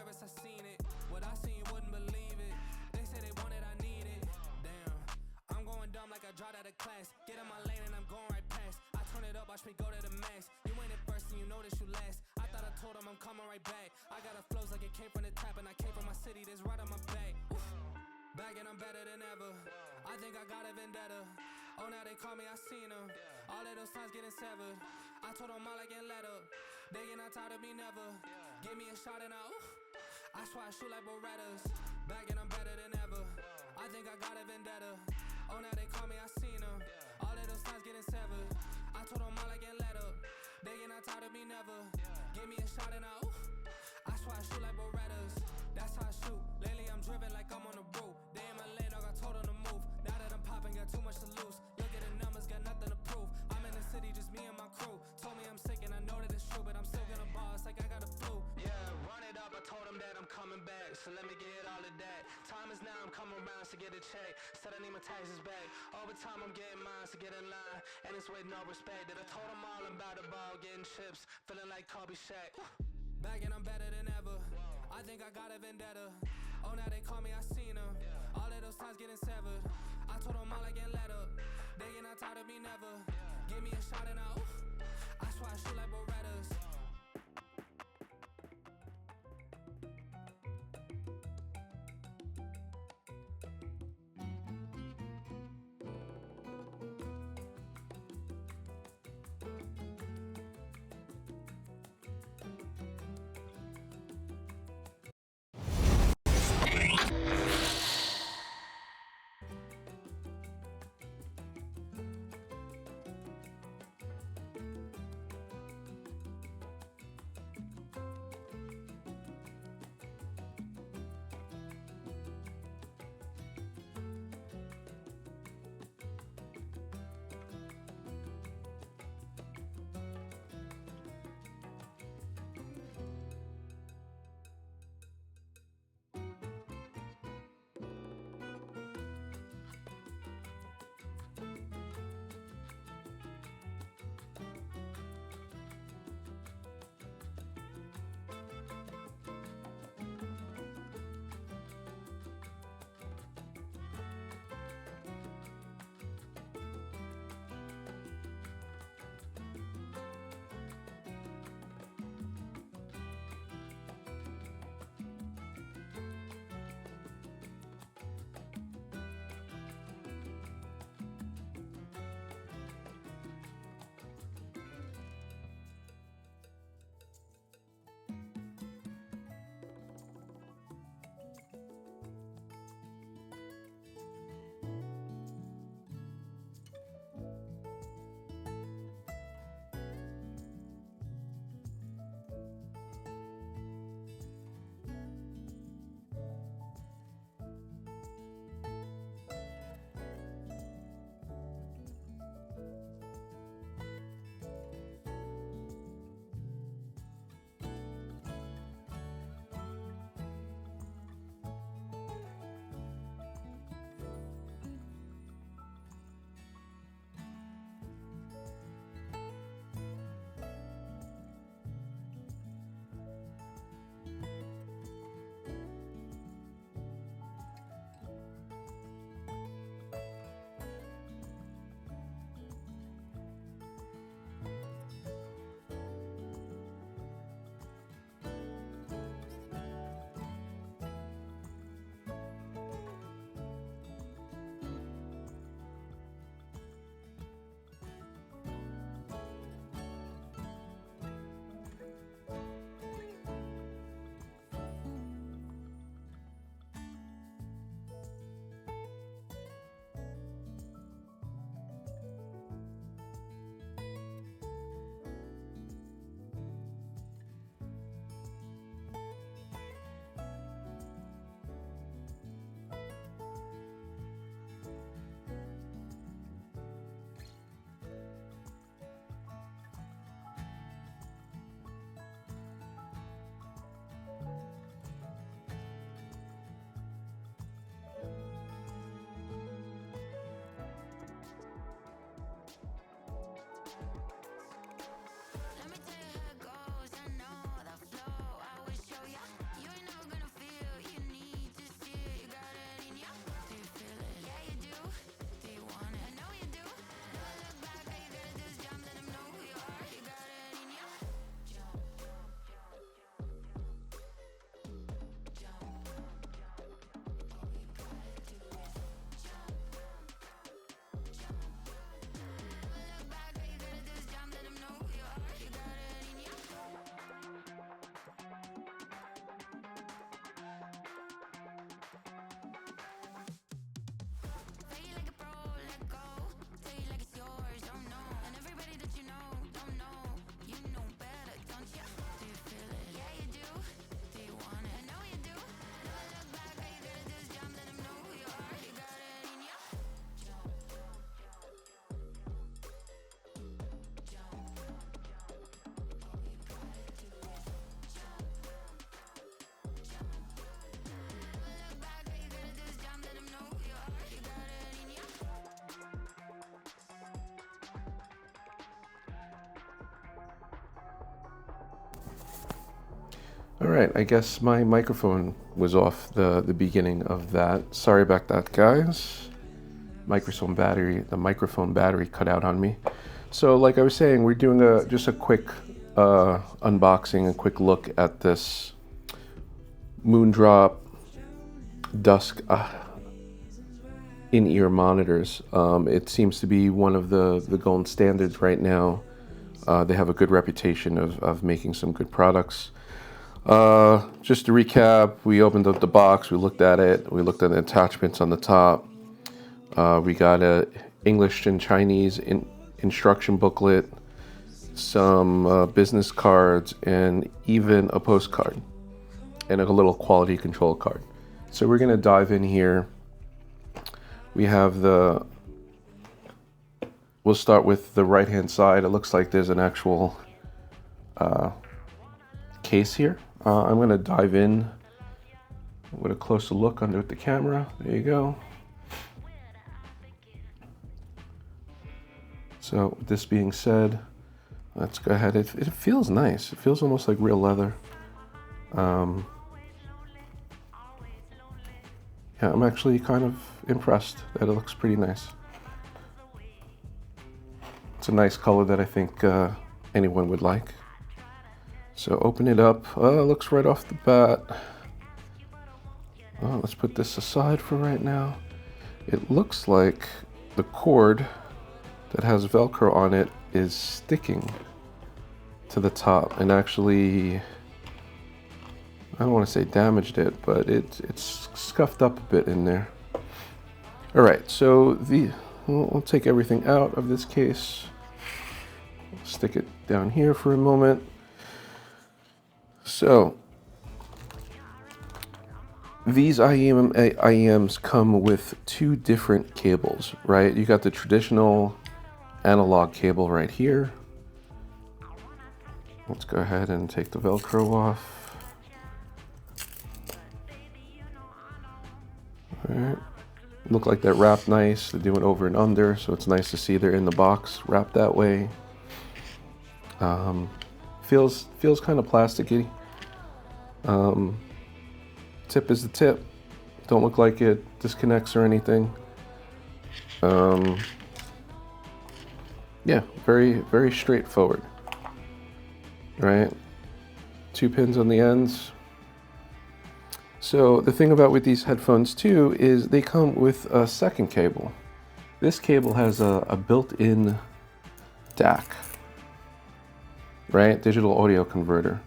nervous, I seen it. What I seen, you wouldn't believe it. They say they want it, I need it. Damn, I'm going dumb like I dropped out of class. Get in my lane and I'm going right past. I turn it up, watch me go to the max. You ain't at first and you know that you last. I thought I told them I'm coming right back. I got a flows like it came from the tap, and I came from my city, that's right on my back. Oof. Back and I'm better than ever. I think I got a vendetta. Oh, now they call me, I seen them. All of those times getting severed. I told them all I can let up. They get not tired of me never. Give me a shot and I swear I shoot like Berettas. Back and I'm better than ever. I think I got a vendetta. Oh, now they call me, I seen them. All of those times getting severed. I told them all I can let up. They get not tired of me never. Give me a shot and I swear I shoot like Berettas. That's how I shoot. Lately I'm driven like I'm on the roof. They in my lane, I got told them to move. Now that I'm popping, got too much to lose. Look at the numbers, got nothing to prove. I'm in the city, just me and my crew. Told me I'm sick and I know that it's true, but I'm still gonna ball, it's like I got a flu. Yeah, run it up, I told them that I'm coming back, so let me get all of that. Time is now, I'm coming around to get a check. Said I need my taxes back. Over time I'm getting mine, so get in line. And it's with no respect. That I told them all I'm about the ball, getting chips, feeling like Kobe Shaq. Back and I'm better than ever. I think I got a vendetta. Oh, now they call me, I seen them. All of those times getting severed. I told them all I can let up. They get not tired of me never. Give me a shot and I swear I shoot like Berettas. All right, I guess my microphone was off the beginning of that. Sorry about that, guys. The microphone battery cut out on me. So like I was saying, we're doing just a quick unboxing, a quick look at this Moondrop Dusk In-Ear Monitors. It seems to be one of the gold standards right now. They have a good reputation of making some good products. Just to recap, we opened up the box, we looked at it, we looked at the attachments on the top. We got a English and Chinese instruction booklet, some business cards, and even a postcard and a little quality control card. So we're going to dive in here. We have we'll start with the right hand side. It looks like there's an actual case here. I'm going to dive in with a closer look under the camera. There you go. So with this being said, let's go ahead. It feels nice. It feels almost like real leather. Yeah, I'm actually kind of impressed that it looks pretty nice. It's a nice color that I think anyone would like. So open it up. It looks right off the bat. Let's put this aside for right now. It looks like the cord that has Velcro on it is sticking to the top and actually, I don't want to say damaged it, but it's scuffed up a bit in there. All right, so we'll take everything out of this case. Stick it down here for a moment. So these IEMs come with two different cables, right? You got the traditional analog cable right here. Let's go ahead and take the Velcro off. All right. Look like they're wrapped nice. They do it over and under, so it's nice to see they're in the box wrapped that way. Feels kind of plasticky. Tip is the tip. Don't look like it disconnects or anything. Yeah, very straightforward. Right? 2 pins on the ends. So the thing about with these headphones too is they come with a second cable. This cable has a built-in DAC, right? Digital audio converter.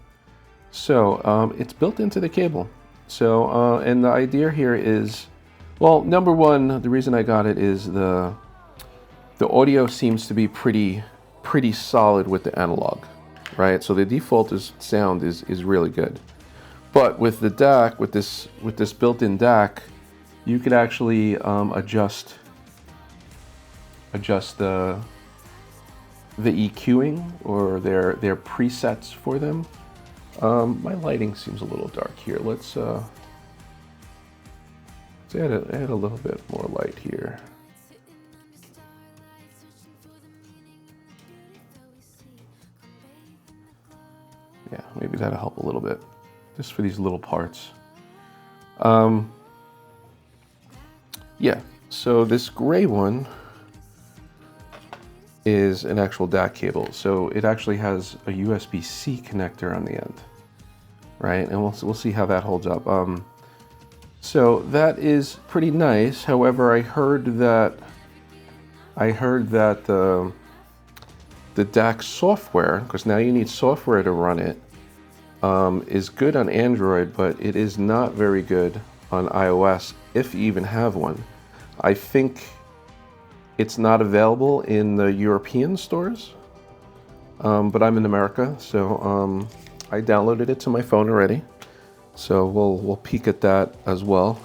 So it's built into the cable. So and the idea here is, well, number one, the reason I got it is the audio seems to be pretty solid with the analog, right? So the default sound is really good. But with the DAC, with this built-in DAC, you could actually adjust the EQing or their presets for them. My lighting seems a little dark here. Let's add a little bit more light here. Yeah, maybe that'll help a little bit, just for these little parts. Yeah, so this gray one is an actual DAC cable. So it actually has a USB-C connector on the end, right? And we'll see how that holds up. So that is pretty nice. However, I heard that the DAC software, because now you need software to run it, is good on Android, but it is not very good on iOS, if you even have one. I think it's not available in the European stores, but I'm in America, so I downloaded it to my phone already. So we'll peek at that as well.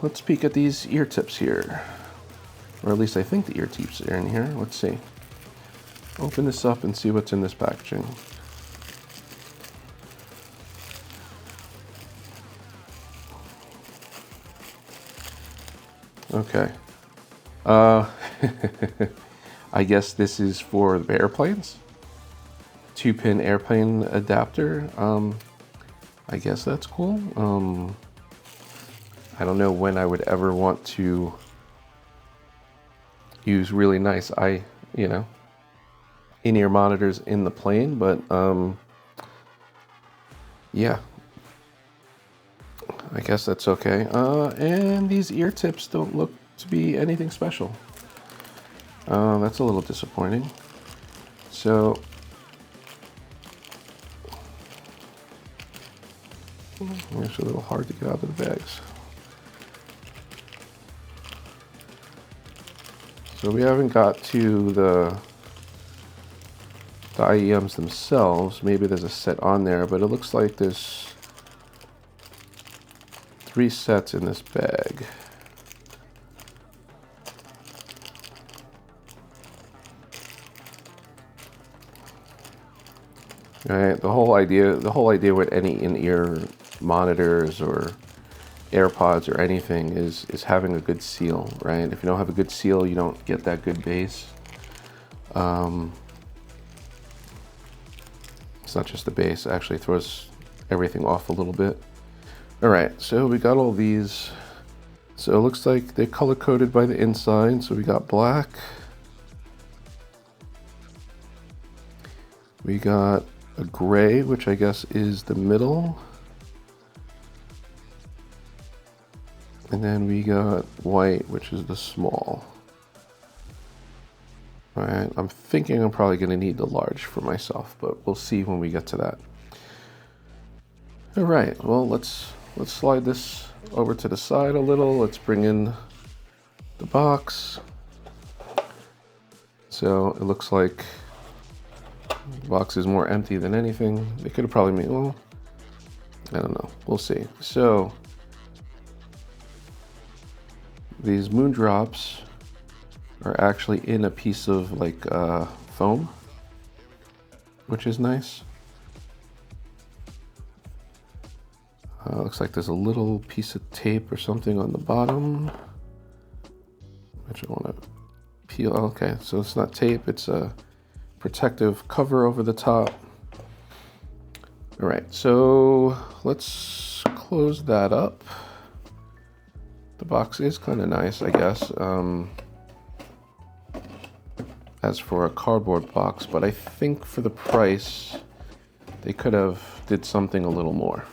Let's peek at these ear tips here, or at least I think the ear tips are in here. Let's see. Open this up and see what's in this packaging. Okay. I guess this is for the airplanes. 2-pin airplane adapter. I guess that's cool. I don't know when I would ever want to use really nice in-ear monitors in the plane, but yeah, I guess that's okay. And these ear tips don't look to be anything special. That's a little disappointing. So it's a little hard to get out of the bags. So we haven't got to the IEMs themselves. Maybe there's a set on there, but it looks like there's 3 sets in this bag. Right, the whole idea with any in-ear monitors or AirPods or anything is having a good seal, right? If you don't have a good seal, you don't get that good bass. It's not just the bass, it actually throws everything off a little bit. All right, so we got all these. So it looks like they're color-coded by the inside. So we got black. We got a gray, which I guess is the middle. And then we got white, which is the small. All right, I'm thinking I'm probably gonna need the large for myself, but we'll see when we get to that. All right, well, let's slide this over to the side a little. Let's bring in the box. So it looks like the box is more empty than anything. They could have probably made, well, I don't know, we'll see. So these Moondrops are actually in a piece of like foam, which is nice. Looks like there's a little piece of tape or something on the bottom, which I want to peel. Okay, so it's not tape, it's a protective cover over the top. All right, so let's close that up. The box is kind of nice, I guess, as for a cardboard box, but I think for the price, they could have did something a little more.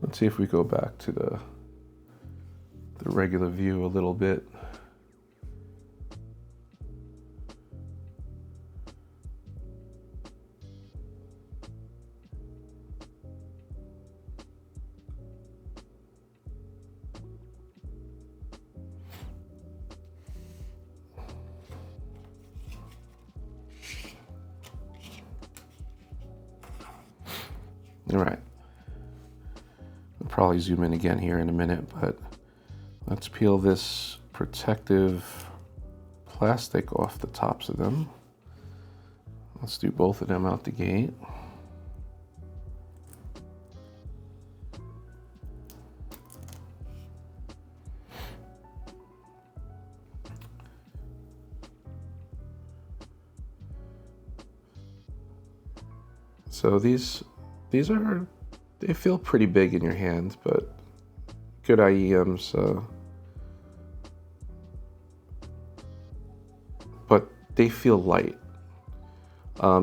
Let's see if we go back to the regular view a little bit. All right. I'll probably zoom in again here in a minute, but let's peel this protective plastic off the tops of them. Let's do both of them out the gate. So these are, they feel pretty big in your hand, but good IEMs. But they feel light.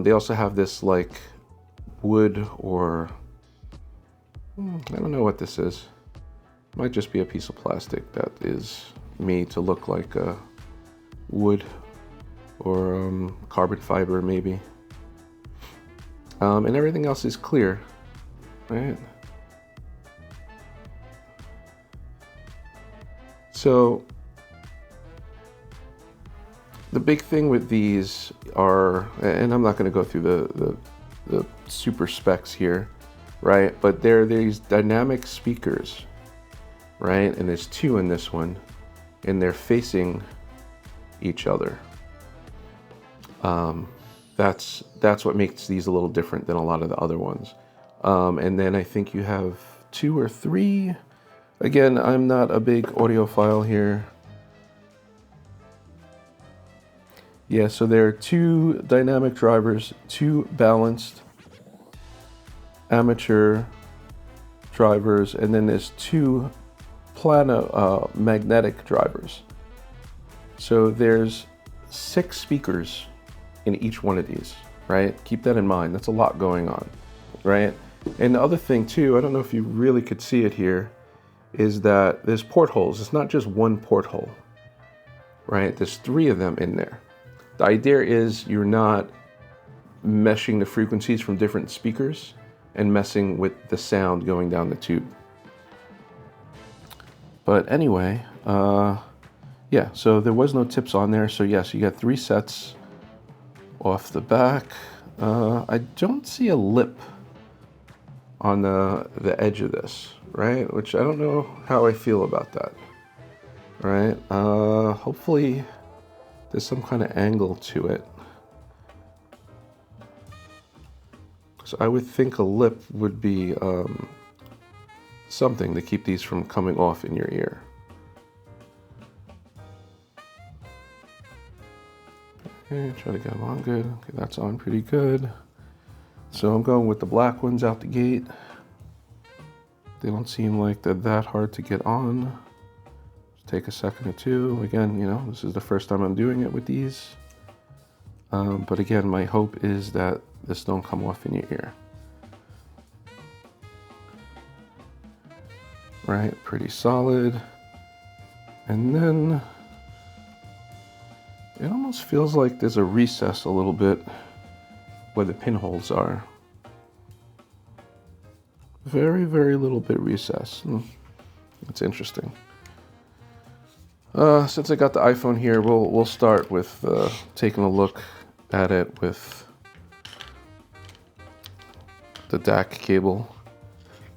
They also have this like wood or I don't know what this is. Might just be a piece of plastic that is made to look like wood or carbon fiber maybe. And everything else is clear, right? So the big thing with these are, and I'm not going to go through the super specs here, right? But they're these dynamic speakers, right? And there's 2 in this one, and they're facing each other. That's what makes these a little different than a lot of the other ones. And then I think you have 2 or 3. Again, I'm not a big audiophile here. Yeah, so there are 2 dynamic drivers, 2 balanced amateur drivers, and then there's 2 magnetic drivers. So there's 6 speakers in each one of these, right? Keep that in mind. That's a lot going on, right? And the other thing too, I don't know if you really could see it here, is that there's portholes. It's not just one porthole, right? There's 3 of them in there. The idea is you're not meshing the frequencies from different speakers and messing with the sound going down the tube. But anyway, yeah, so there was no tips on there. So yes, you got 3 sets off the back. I don't see a lip on the edge of this, right? Which I don't know how I feel about that, right? Hopefully there's some kind of angle to it. So I would think a lip would be something to keep these from coming off in your ear. Okay, try to get them on good. Okay, that's on pretty good. So I'm going with the black ones out the gate. They don't seem like they're that hard to get on. Just take a second or two. Again, you know, this is the first time I'm doing it with these. But again, my hope is that this don't come off in your ear. Right, pretty solid. And then it almost feels like there's a recess a little bit where the pinholes are. Very, very little bit recess. That's interesting. Since I got the iPhone here, we'll start with taking a look at it with the DAC cable.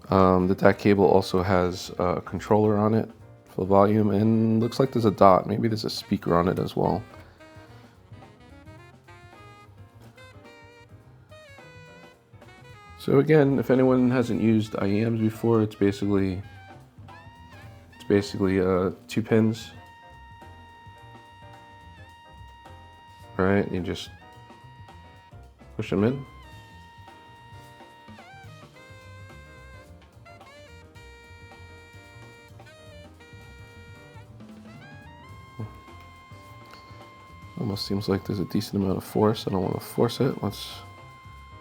The DAC cable also has a controller on it for volume, and looks like there's a dot. Maybe there's a speaker on it as well. So again, if anyone hasn't used IEMs before, it's basically 2 pins. Right, you just push them in. Almost seems like there's a decent amount of force. I don't want to force it. Let's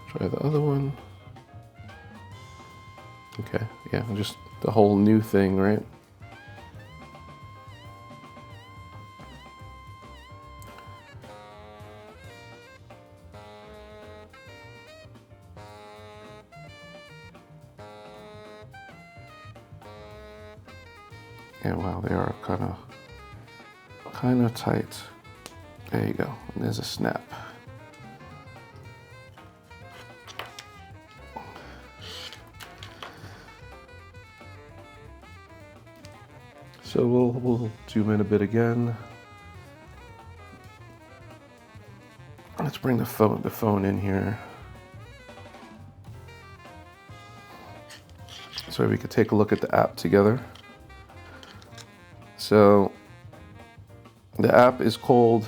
try the other one. Okay, yeah, just the whole new thing, right? Yeah, wow, they are kind of tight. There you go. And there's a snap. So we'll zoom in a bit again. Let's bring the phone in here, so we could take a look at the app together. So the app is called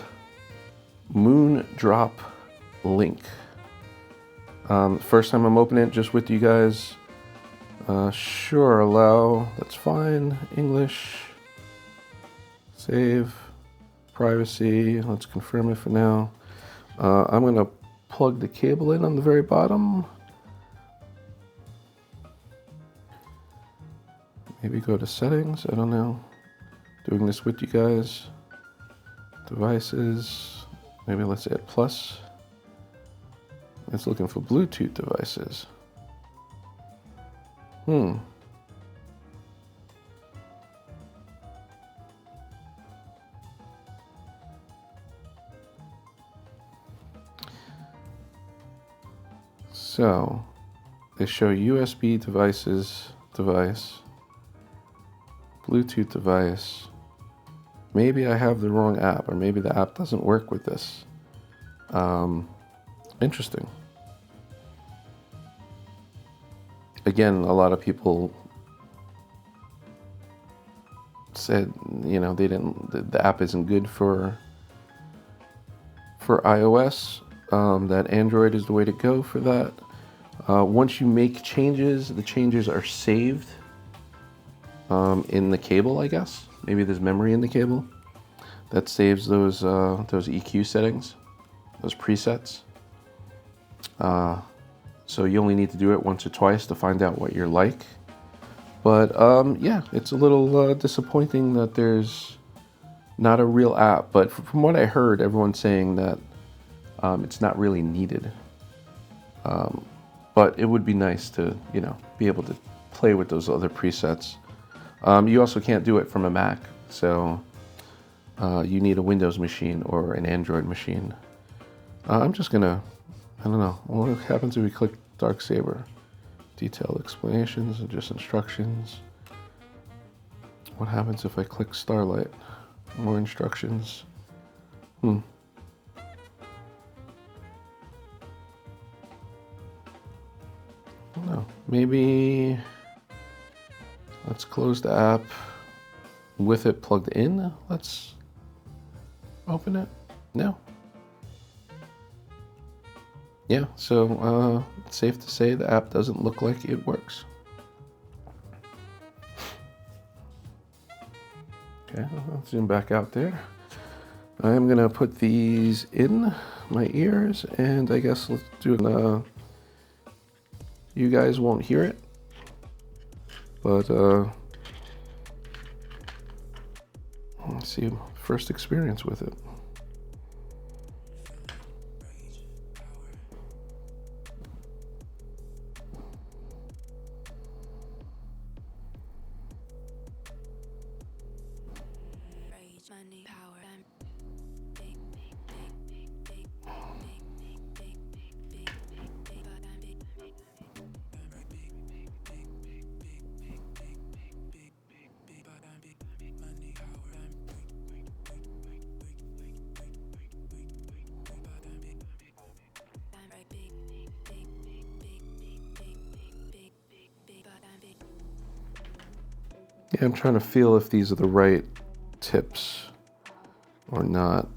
Moondrop Link. First time I'm opening it just with you guys. Sure, allow, that's fine. English, save, privacy, let's confirm it for now. I'm gonna plug the cable in on the very bottom. Maybe go to settings, I don't know. Doing this with you guys. Devices, maybe let's add plus. It's looking for Bluetooth devices. So they show USB device, Bluetooth device. Maybe I have the wrong app, or maybe the app doesn't work with this. Interesting. Again, a lot of people said, you know, they didn't. The app isn't good for for iOS, that Android is the way to go for that. Once you make changes, the changes are saved in the cable, I guess. Maybe there's memory in the cable that saves those EQ settings, those presets. So you only need to do it once or twice to find out what you're like. But yeah, it's a little disappointing that there's not a real app. But from what I heard, everyone's saying that it's not really needed. But it would be nice to, be able to play with those other presets. You also can't do it from a Mac, so you need a Windows machine or an Android machine. I'm just gonna, I don't know, what happens if we click Dark Saber? Detailed explanations and just instructions. What happens if I click Starlight? More instructions. No, maybe let's close the app with it plugged in. Let's open it. No. Yeah, so it's safe to say the app doesn't look like it works. Okay, I'll zoom back out there. I'm gonna put these in my ears, and I guess let's do you guys won't hear it, but let's see, first experience with it. Yeah, I'm trying to feel if these are the right tips or not.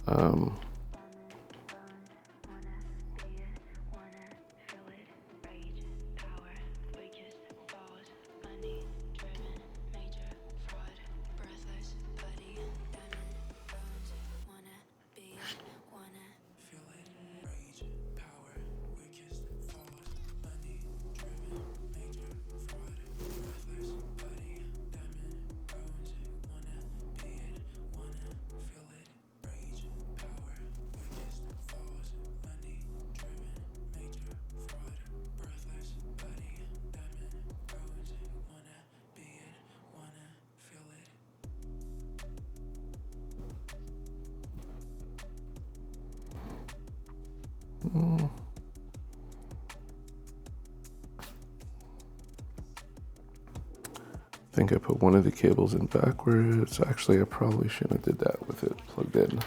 I think I put one of the cables in backwards. Actually, I probably shouldn't have did that with it plugged in.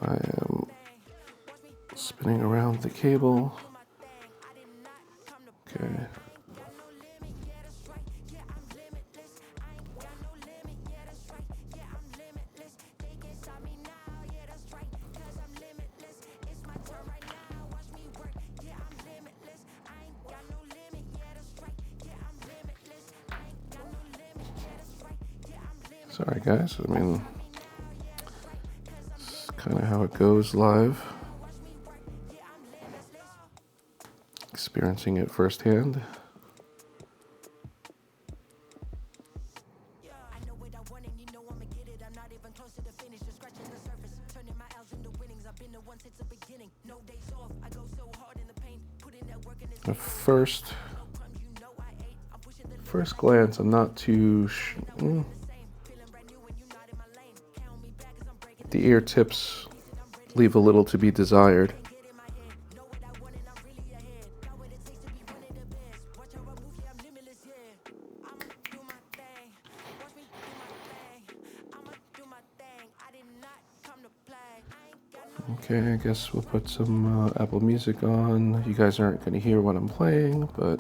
I am spinning around the cable. Okay. Sorry guys, I mean, it's kind of how it goes live. Experiencing it firsthand. At first glance, I'm not too the ear tips leave a little to be desired. Okay, I guess we'll put some Apple Music on. You guys aren't going to hear what I'm playing, but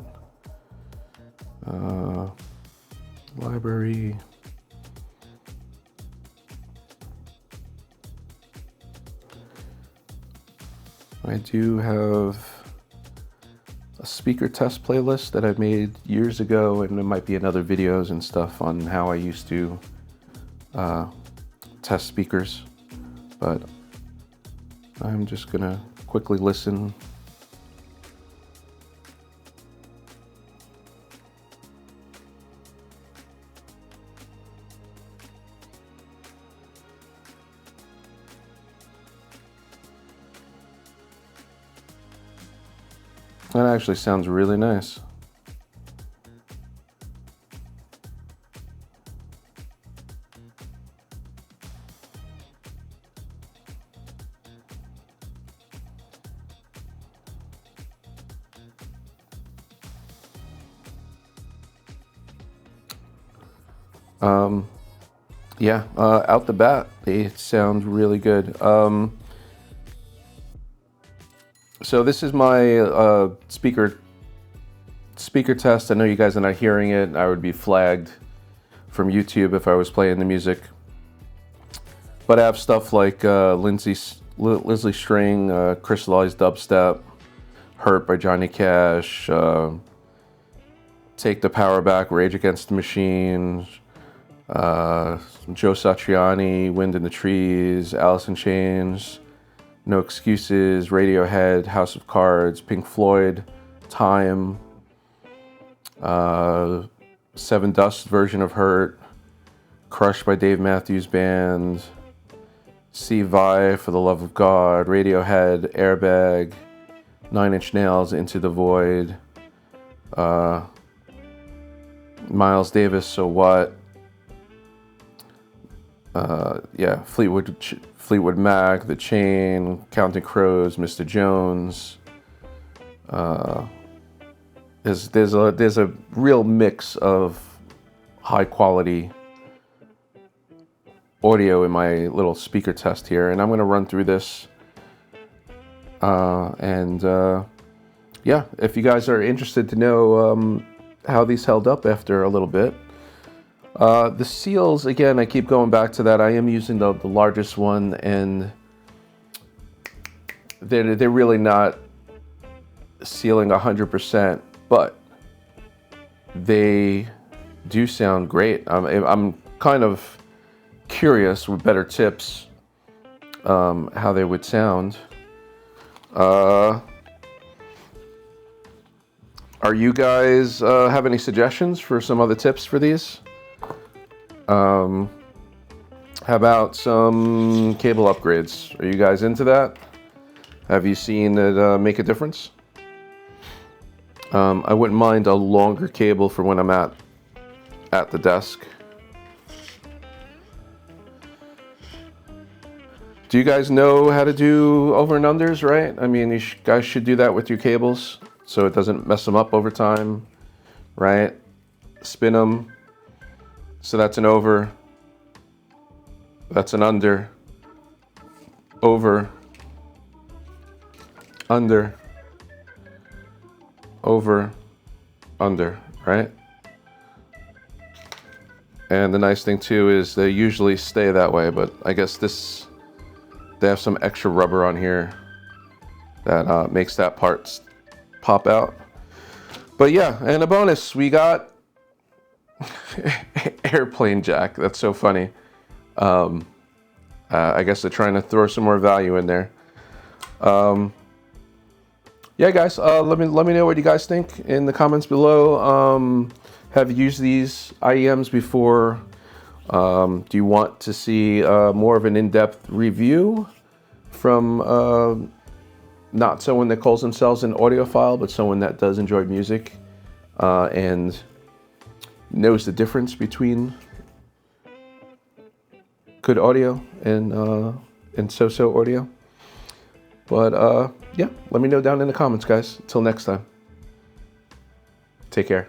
library. I do have a speaker test playlist that I made years ago, and there might be another videos and stuff on how I used to test speakers, but I'm just gonna quickly listen. That actually sounds really nice. Yeah, out the bat, they sound really good. So this is my speaker test. I know you guys are not hearing it. I would be flagged from YouTube if I was playing the music. But I have stuff like Lizzie String, Crystallized Dubstep, Hurt by Johnny Cash, Take the Power Back, Rage Against the Machine, Joe Satriani, Wind in the Trees, Alice in Chains, No Excuses, Radiohead, House of Cards, Pink Floyd, Time, Seven Dust version of Hurt, Crushed by Dave Matthews Band, See Vi, For the Love of God, Radiohead, Airbag, Nine Inch Nails, Into the Void, Miles Davis, So What, yeah, Fleetwood Mac, The Chain, Counting Crows, Mr. Jones. There's a real mix of high quality audio in my little speaker test here, and I'm going to run through this. Yeah, if you guys are interested to know how these held up after a little bit. The seals, again, I keep going back to that. I am using the largest one, and they're really not sealing 100%, but they do sound great. I'm kind of curious with better tips how they would sound. Are you guys have any suggestions for some other tips for these? How about some cable upgrades? Are you guys into that? Have you seen it make a difference? I wouldn't mind a longer cable for when I'm at the desk. Do you guys know how to do over and unders, right? I mean, you guys should do that with your cables so it doesn't mess them up over time, right? Spin them. So that's an over. That's an under. Over. Under. Over. Under, right? And the nice thing too is they usually stay that way, but I guess they have some extra rubber on here that makes that part pop out. But yeah, and a bonus, we got airplane jack. That's so funny. I guess they're trying to throw some more value in there. Yeah, guys, let me know what you guys think in the comments below. Have you used these IEMs before? Do you want to see more of an in-depth review from not someone that calls themselves an audiophile, but someone that does enjoy music and knows the difference between good audio and so-so audio? But yeah, let me know down in the comments, guys. Until next time, take care.